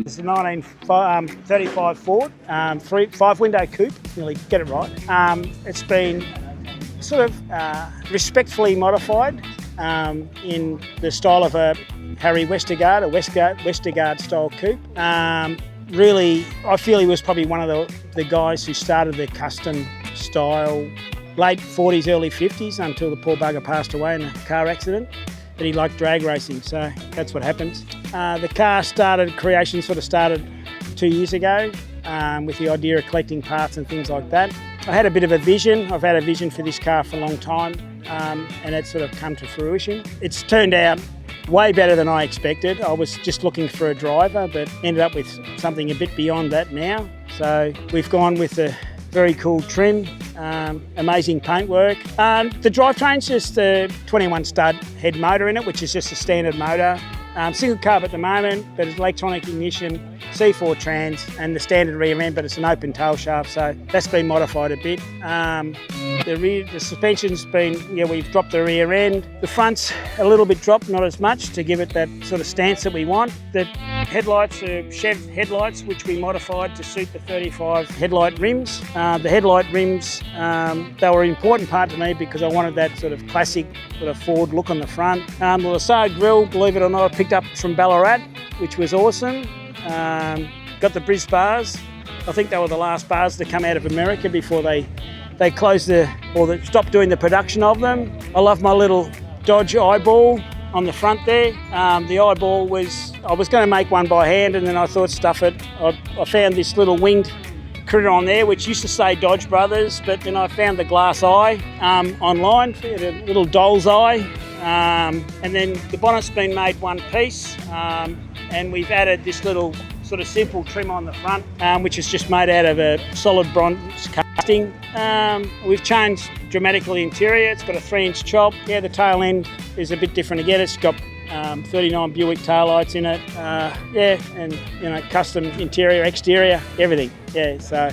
It's a 1935 Ford, 5-window coupe, nearly get it right. It's been sort of respectfully modified in the style of a Harry Westergaard, a Westergaard style coupe. Really, I feel he was probably one of the guys who started the custom style, late 40s, early 50s, until the poor bugger passed away in a car accident. But he liked drag racing, so that's what happens. The car creation sort of started 2 years ago with the idea of collecting parts and things like that. I had a bit of a vision. I've had a vision for this car for a long time, and it's sort of come to fruition. It's turned out way better than I expected. I was just looking for a driver, but ended up with something a bit beyond that now. So we've gone with a very cool trim, amazing paintwork. The drivetrain's just the 21 stud head motor in it, which is just a standard motor. Single carb at the moment, but it's electronic ignition, C4 trans, and the standard rear end, but it's an open tail shaft, so that's been modified a bit. The suspension's been, we've dropped the rear end. The front's a little bit dropped, not as much, to give it that sort of stance that we want. The headlights are Chev headlights, which we modified to suit the 35 headlight rims. The headlight rims, they were an important part to me because I wanted that sort of classic sort of Ford look on the front. The Lassard grille, believe it or not, I picked up from Ballarat, which was awesome. Got the Bris bars. I think they were the last bars to come out of America before they closed stopped doing the production of them. I love my little Dodge eyeball on the front there. The eyeball I was going to make one by hand, and then I thought, stuff it. I found this little winged critter on there, which used to say Dodge Brothers, but then I found the glass eye online, a little doll's eye. And then the bonnet's been made one piece, and we've added this little sort of simple trim on the front, which is just made out of a solid bronze casting. We've changed dramatically interior. It's got a 3-inch chop. Yeah, the tail end is a bit different again. It's got 39 Buick taillights in it. And custom interior, exterior, everything. Yeah, so.